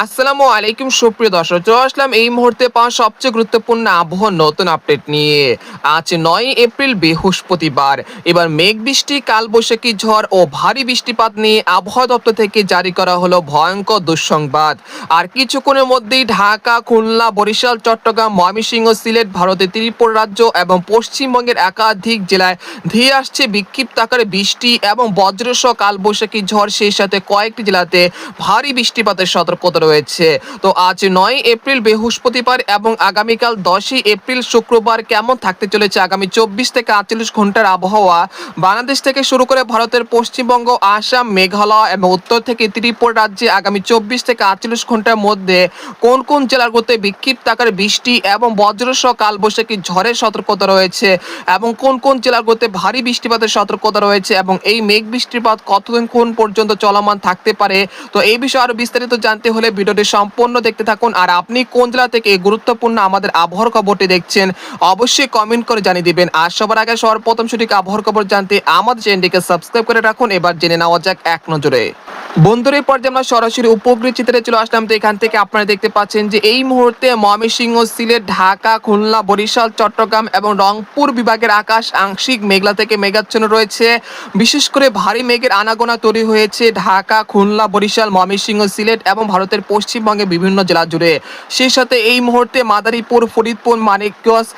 আসসালামু আলাইকুম সুপ্রিয় দর্শক, চলে আসলাম এই মুহূর্তে পাওয়া সবচেয়ে গুরুত্বপূর্ণ আবহাওয়ার নতুন আপডেট নিয়ে। আজ 9 এপ্রিল বৃহস্পতিবার। এবার মেঘ বৃষ্টি, কালবৈশাখী ঝড় ও ভারী বৃষ্টিপাত নিয়ে আবহাওয়া দপ্তর থেকে জারি করা হলো ভয়ঙ্কর দুঃসংবাদ। আর কিছুক্ষণের মধ্যেই ঢাকা, খুলনা, বরিশাল, চট্টগ্রাম, ময়মনসিংহ, সিলেট, ভারতের ত্রিপুরা রাজ্য এবং পশ্চিমবঙ্গের একাধিক জেলায় ধেয়ে আসছে বিক্ষিপ্ত আকারে বৃষ্টি এবং বজ্রসহ কালবৈশাখী ঝড়, সেই সাথে কয়েকটি জেলাতে ভারী বৃষ্টিপাতের সতর্কতা রয়েছে। তো আজ 9 এপ্রিল বৃহস্পতিবার এবং আগামীকাল 10 এপ্রিল শুক্রবার কেমন থাকতে চলেছে আগামী 24 থেকে 48 ঘন্টার আবহাওয়া বাংলাদেশ থেকে শুরু করে ভারতের পশ্চিমবঙ্গ, আসাম, মেঘালয় এবং উত্তর থেকে ত্রিপুরা রাজ্যে আগামী 24 থেকে 48 ঘন্টার মধ্যে কোন কোন জেলাগুলোতে বিক্ষিপ্ত আকারে বৃষ্টি এবং বজ্রসহ কালবৈশাখী ঝড়ের সতর্কতা রয়েছে এবং কোন কোন জেলাগুলোতে ভারী বৃষ্টিপাতের সতর্কতা রয়েছে এবং এই মেঘ বৃষ্টিপাত কতদিন কোন পর্যন্ত চলমান থাকতে পারে। তো এই বিষয়ে আরো বিস্তারিত জানতে হলে ভিডিওটি সম্পূর্ণ দেখতে থাকুন। আর আপনি কোন জেলা থেকে এই গুরুত্বপূর্ণ আমাদের আবহাওয়ার খবরটি দেখছেন অবশ্যই কমেন্ট করে জানিয়ে দিবেন। আর সবার আগে সর্বপ্রথম সঠিক আবহাওয়ার খবর জানতে আমাদের চ্যানেলটিকে সাবস্ক্রাইব করে রাখুন। এবার জেনে নেওয়া যাক এক নজরে। বন্ধুরা, এই পর্যায়ে আমরা সরাসরি উপগ্রহ চিত্রে চলে আসলাম। তো এখান থেকে আপনারা দেখতে পাচ্ছেন যে এই মুহূর্তে ময়মনসিংহ, সিলেট, ঢাকা, খুলনা, বরিশাল, চট্টগ্রাম এবং রংপুর বিভাগের আকাশ আংশিক মেঘলা থেকে মেঘাচ্ছন্ন রয়েছে। বিশেষ করে ভারী মেঘের আনাগোনা তৈরি হয়েছে ঢাকা, খুলনা, বরিশাল, ময়মনসিংহ, সিলেট এবং ভারতের পশ্চিমবঙ্গের বিভিন্ন জেলা জুড়ে। সেই সাথে এই মুহূর্তে মাদারীপুর, ফরিদপুর, মানিকগঞ্জ,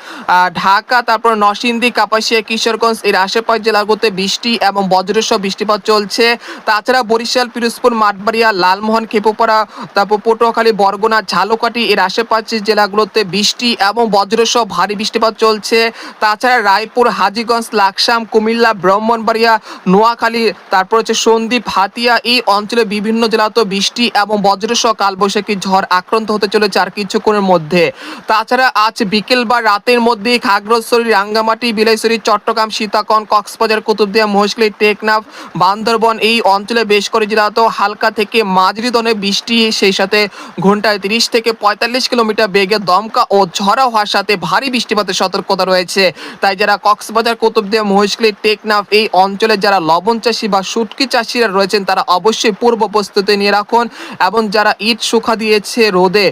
ঢাকা, তারপর নরসিংদী, কাপাসিয়া, কিশোরগঞ্জ এর আশেপাশ জেলাগুলোতে বৃষ্টি এবং বজ্রসহ বৃষ্টিপাত চলছে। তাছাড়া বরিশাল, পিরোজপুর, মাঠবাড়িয়া, লালমোহন, খেপুপাড়া, তারপর পটুয়াখালী, বরগুনা, ঝালকাঠি এর আশেপাশের জেলাগুলোতে বৃষ্টি এবং বজ্রসহ ভারী বৃষ্টিপাত চলছে। তাছাড়া রায়পুর, হাজীগঞ্জ, লাকসাম, কুমিল্লা, ব্রাহ্মণবাড়িয়া, নোয়াখালী, তারপর হচ্ছে সন্দ্বীপ, হাতিয়া এই অঞ্চলে বিভিন্ন জেলাতে বৃষ্টি এবং বজ্রসহ কালবৈশাখী ঝড় আক্রান্ত হতে চলেছে আর কিছুক্ষণের মধ্যে। তাছাড়া আজ বিকেল বা রাতের মধ্যে খাগড়াছড়ি, রাঙ্গামাটি, বিলাইছড়ি, চট্টগ্রাম, সীতাকুণ্ড, কক্সবাজার, কুতুবদিয়া, মহেশখালী, টেকনাফ, বান্দরবন এই অঞ্চলে বেশ করে জেলাতেও হালকা থেকে মাঝারি ধরনের বৃষ্টি, সেই সাথে ঘন্টায় 30 থেকে 45 কিলোমিটার বেগে দমকা ও ঝড়া হওয়ার সাথে ভারী বৃষ্টিপাতের সতর্কতা রয়েছে। তাই যারা কক্সবাজার, কুতুবদিয়া, মহেশখালী, টেকনাফ এই অঞ্চলে যারা লবণ চাষি বা শুটকি চাষিরা রয়েছেন তারা অবশ্যই পূর্ব প্রস্তুতি নিয়ে রাখুন এবং যারা ইট শুকা দিয়েছে রোদে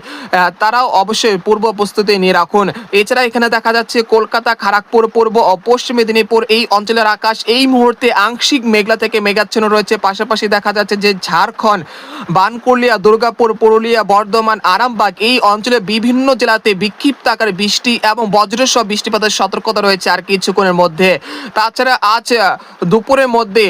তারাও অবশ্যই পূর্ব প্রস্তুতি নিয়ে রাখুন। এছাড়া এখানে দেখা যাচ্ছে কলকাতা, খড়গপুর, পূর্ব ও পশ্চিম মেদিনীপুর এই অঞ্চলের আকাশ এই মুহূর্তে আংশিক মেঘলা থেকে মেঘাচ্ছন্ন রয়েছে। পাশাপাশি দেখা যাচ্ছে যে ঝাড়খণ্ড, বানকুলিয়া, দুর্গাপুর, পুরুলিয়া, বর্ধমান, আরামবাগ এই অঞ্চলে বিভিন্ন জেলাতে বিক্ষিপ্ত আকারে বৃষ্টি এবং বজ্রসহ বৃষ্টিপাতের সতর্কতা রয়েছে আর কিছুক্ষণের মধ্যে। তাছাড়া আজ দুপুরের মধ্যে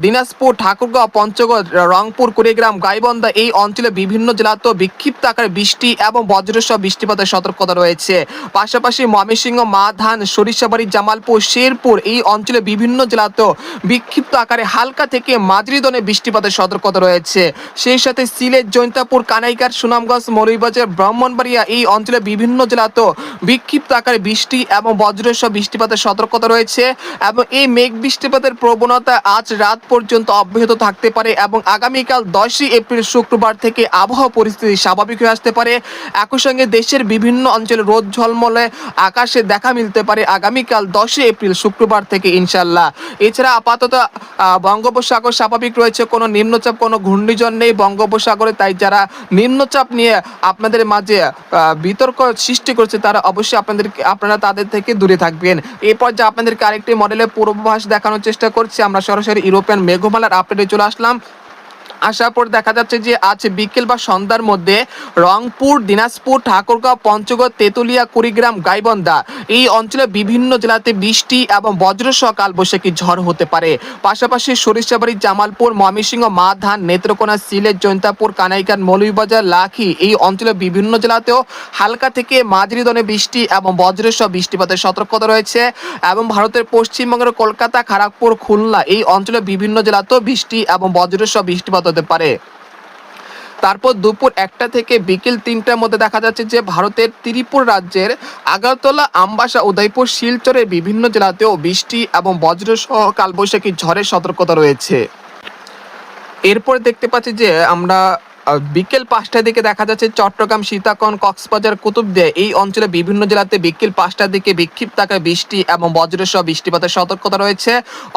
দিনাজপুর, ঠাকুরগাঁও, পঞ্চগড়, রংপুর, কুড়িগ্রাম, গাইবান্ধা এই অঞ্চলে বিভিন্ন জেলাতেও বিক্ষিপ্ত আকারে বৃষ্টি এবং বজ্রসহ বৃষ্টিপাতের সতর্কতা রয়েছে। পাশাপাশি ময়মনসিংহ, মাধান, সরিষাবাড়ি, জামালপুর, শেরপুর এই অঞ্চলে বিভিন্ন জেলাতেও বিক্ষিপ্ত আকারে হালকা থেকে মাঝারি ধরনের বৃষ্টিপাতের সতর্কতা রয়েছে। সেই সাথে সিলেট, জৈন্তাপুর, কানাইঘাট, সুনামগঞ্জ, মৌলভীবাজার, ব্রাহ্মণবাড়িয়া এই অঞ্চলে বিভিন্ন জেলাতেও বিক্ষিপ্ত আকারে বৃষ্টি এবং বজ্রসহ বৃষ্টিপাতের সতর্কতা রয়েছে এবং এই মেঘ বৃষ্টিপাতের প্রবণতা আজ রাত পর্যন্ত অব্যাহত থাকতে পারে এবং আগামীকাল 10 এপ্রিল শুক্রবার থেকে আবহাওয়া পরিস্থিতি স্বাভাবিক হয়ে আসতে পারে। একই সঙ্গে দেশের বিভিন্ন অঞ্চলে রোদ ঝলমলে আকাশে দেখা মিলতে পারে আগামীকাল 10 এপ্রিল শুক্রবার থেকে ইনশাল্লাহ। এছাড়া আপাতত বঙ্গোপসাগর স্বাভাবিক রয়েছে, কোনো নিম্নচাপ, কোনো ঘূর্ণিঝড় নেই বঙ্গোপসাগরে। তাই যারা নিম্নচাপ নিয়ে আপনাদের মাঝে বিতর্ক সৃষ্টি করছে তারা অবশ্যই আপনারা তাদের থেকে দূরে থাকবেন। এরপর যে আপনাদেরকে আরেকটি মডেলের পূর্বাভাস দেখানোর চেষ্টা করছি, আমরা সরাসরি ইউরোপিয়ান মেঘমালার আপডেটে চলে আসলাম। আসার পর দেখা যাচ্ছে যে আজ বিকেল বা সন্ধ্যার মধ্যে রংপুর, দিনাজপুর, ঠাকুরগাঁও, পঞ্চগড়, তেঁতুলিয়া, কুড়িগ্রাম, গাইবান্ধা এই অঞ্চলে বিভিন্ন জেলাতে বৃষ্টি এবং বজ্রসহ কালবৈশাখী ঝড় হতে পারে। পাশাপাশি সরিষাবাড়ি, জামালপুর, ময়মনসিংহ, মাধান, নেত্রকোনা, সিলেট, জৈন্তাপুর, কানাইঘাট, মৌলভীবাজার, লাখি এই অঞ্চলে বিভিন্ন জেলাতেও হালকা থেকে মাঝারি ধরনের বৃষ্টি এবং বজ্রসহ বৃষ্টিপাতের সতর্কতা রয়েছে এবং ভারতের পশ্চিমবঙ্গের কলকাতা, খড়গপুর, খুলনা এই অঞ্চলে বিভিন্ন জেলাতেও বৃষ্টি এবং বজ্রসহ বৃষ্টিপাত হতে পারে। তারপর দুপুর 1টা থেকে বিকেল 3টার মধ্যে দেখা যাচ্ছে যে ভারতের ত্রিপুরা রাজ্যের আগরতলা, আমবাসা, উদয়পুর, শিলচরের বিভিন্ন জেলাতেও বৃষ্টি এবং বজ্রসহ কালবৈশাখী ঝড়ের সতর্কতা রয়েছে। এরপর দেখতে পাচ্ছি যে আমরা বিকেল 5টার দিকে দেখা যাচ্ছে চট্টগ্রাম, সীতাকুণ্ড, কক্সবাজার, কুতুবদিয়া এই অঞ্চলে বিভিন্ন জেলাতে বিকেল 5টার দিকে বিক্ষিপ্ত আকারে বৃষ্টি এবং বজ্রসহ বৃষ্টিপাতের সতর্কতা রয়েছে।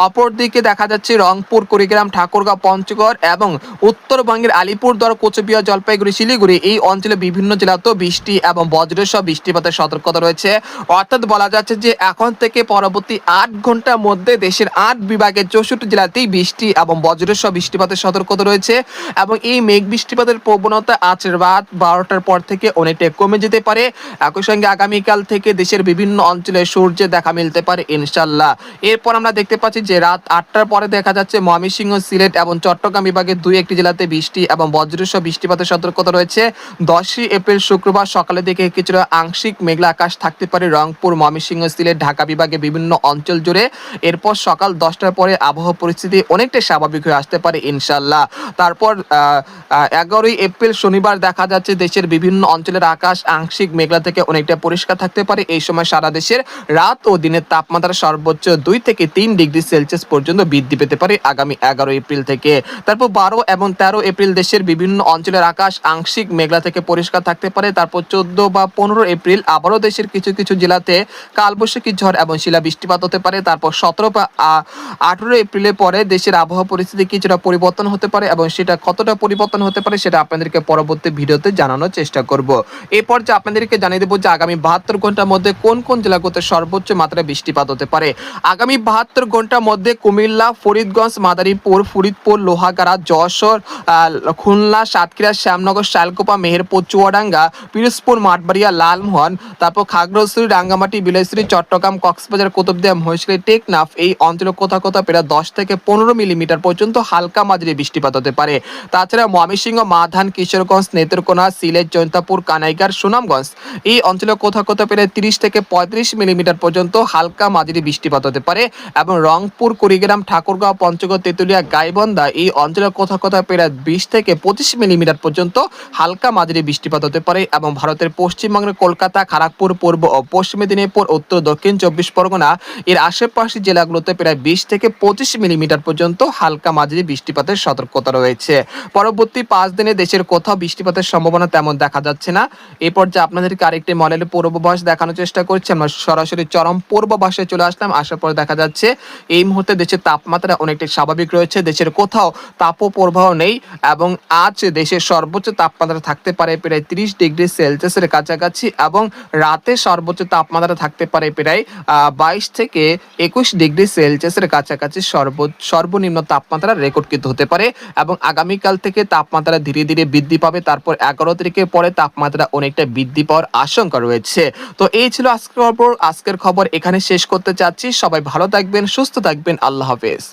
অপরদিকে দেখা যাচ্ছে রংপুর, কুড়িগ্রাম, ঠাকুরগাঁও, পঞ্চগড় এবং উত্তরবঙ্গের আলিপুরদুয়ার, কোচবিহার, জলপাইগুড়ি, শিলিগুড়ি এই অঞ্চলে বিভিন্ন জেলাতেও বৃষ্টি এবং বজ্রসহ বৃষ্টিপাতের সতর্কতা রয়েছে। অর্থাৎ বলা যাচ্ছে যে এখন থেকে পরবর্তী 8 ঘন্টার মধ্যে দেশের 8 বিভাগের 64 জেলাতেই বৃষ্টি এবং বজ্রসহ বৃষ্টিপাতের সতর্কতা রয়েছে এবং এই মেঘ বৃষ্টিপাতের প্রবণতা আজ রাত 12টার পর থেকে অনেকটা কমে যেতে পারে। একই সঙ্গে আগামীকাল থেকে দেশের বিভিন্ন অঞ্চলে সূর্যের দেখা মিলতে পারে ইনশাল্লাহ। এরপর আমরা দেখতে পাচ্ছি যে রাত 8টার পরে দেখা যাচ্ছে ময়মনসিংহ, সিলেট এবং চট্টগ্রাম বিভাগের 2-1টি জেলাতে বৃষ্টি এবং বজ্রসহ বৃষ্টিপাতের সতর্কতা রয়েছে। 10ই এপ্রিল শুক্রবার সকালের দিকে কিছুটা আংশিক মেঘলা আকাশ থাকতে পারে রংপুর, ময়মনসিংহ, সিলেট, ঢাকা বিভাগে বিভিন্ন অঞ্চল জুড়ে। এরপর সকাল 10টার পরে আবহাওয়া পরিস্থিতি অনেকটা স্বাভাবিক হয়ে আসতে পারে ইনশাল্লাহ। তারপর 11ই এপ্রিল শনিবার দেখা যাচ্ছে দেশের বিভিন্ন অঞ্চলের আকাশ আংশিক মেঘলা থেকে অনেকটা পরিষ্কার থাকতে পারে। এই সময় সারা দেশের রাত ও দিনের তাপমাত্রা সর্বোচ্চ 2 থেকে 3 ডিগ্রি সেলসিয়াস পর্যন্ত বৃদ্ধি পেতে পারে আগামী 11 এপ্রিল থেকে। তারপর 12 এবং 13 এপ্রিল দেশের বিভিন্ন অঞ্চলের আকাশ আংশিক মেঘলা থেকে পরিষ্কার থাকতে পারে। তারপর 14 বা 15 এপ্রিল আবারও দেশের কিছু কিছু জেলাতে কালবৈশাখী ঝড় এবং শিলা বৃষ্টিপাত হতে পারে। তারপর 17 বা 18 এপ্রিলের পরে দেশের আবহাওয়া পরিস্থিতি কিছুটা পরিবর্তন হতে পারে এবং সেটা কতটা পরিবর্তন হতে পারে সেটা আপনাদেরকে পরবর্তী ভিডিওতে জানানোর চেষ্টা করব। এরপর যে আপনাদেরকে জানিয়ে দেবো যে আগামী 72 ঘন্টার মধ্যে কোন কোন জেলাগুলোতে সর্বোচ্চ মাত্রায় বৃষ্টিপাত হতে পারে। আগামী 72 ঘন্টার মধ্যে কুমিল্লা, ফরিদগঞ্জ, মাদারীপুর, ফরিদপুর, লোহাগাড়া, যশোর, খুলনা, সাতক্ষীরা, শ্যামনগর, শালকুপা, মেহেরপুর, চুয়াডাঙ্গা, পিরোজপুর, মাঠবাড়িয়া, লালমোহন, তারপর খাগড়াছড়ি, রাঙ্গামাটি, বিলাইছড়ি, চট্টগ্রাম, কক্সবাজার, কুতুবদিয়া, মহেশখালী, টেকনাফ এই অঞ্চলে কোথাও কোথাও প্রায় 10 থেকে 15 মিলিমিটার পর্যন্ত হালকা মাঝারি বৃষ্টিপাত হতে পারে। তাছাড়া ময়মনসিংহ, মাধান, কিশোরগঞ্জ, নেত্রকোনা, সিলেট, জৈন্তাপুর, কানাইঘাট, সুনামগঞ্জ এই অঞ্চলে কোথাও কোথাও প্রায় 30 থেকে 35 মিলিমিটার পর্যন্ত হালকা মাঝারি বৃষ্টিপাত হতে পারে এবং রংপুর, কুড়িগ্রাম, ঠাকুরগাঁও, পঞ্চগড়, তেঁতুলিয়া, গাইবান্ধা এই অঞ্চলে কোথাও কোথাও প্রায় 20 থেকে 25 মিলিমিটার পর্যন্ত হালকা মাঝারি বৃষ্টিপাত হতে পারে এবং ভারতের পশ্চিমবঙ্গের কলকাতা, খড়গপুর, পূর্ব ও পশ্চিম মেদিনীপুর, উত্তর দক্ষিণ 24 পরগনা এর আশেপাশে জেলাগুলোতে প্রায় 20 থেকে 25 মিলিমিটার পর্যন্ত হালকা মাঝারি বৃষ্টিপাতের সতর্কতা রয়েছে। পরবর্তী 5 দিনে দেশের কোথাও বৃষ্টিপাতের সম্ভাবনা তেমন দেখা যাচ্ছে না। এরপর যে আপনাদেরকে আরেকটি মডেলের পূর্বাভাস দেখানোর চেষ্টা করছি, আমরা সরাসরি চরম পূর্বাভাসে চলে আসলাম। আসার পর দেখা যাচ্ছে এই মুহূর্তে দেশের তাপমাত্রা অনেকটাই স্বাভাবিক রয়েছে, দেশের কোথাও তাপপ্রবাহ নেই এবং আজ দেশের সর্বোচ্চ তাপমাত্রা থাকতে পারে প্রায় 30 ডিগ্রি সেলসিয়াসের কাছাকাছি এবং রাতে সর্বোচ্চ তাপমাত্রা থাকতে পারে প্রায় 22 থেকে 21 ডিগ্রি সেলসিয়াসের কাছাকাছি সর্বনিম্ন তাপমাত্রা রেকর্ডকৃত হতে পারে এবং আগামীকাল থেকে তাপমাত্রা ধীরে ধীরে বৃদ্ধি পাবে। তারপর 11 তারিখের পরে তাপমাত্রা অনেকটা বৃদ্ধি পাওয়ার আশঙ্কা রয়েছে। তো এই ছিল আজকের খবর এখানে শেষ করতে চাচ্ছি। সবাই ভালো থাকবেন, সুস্থ থাকবেন, আল্লাহ হাফেজ।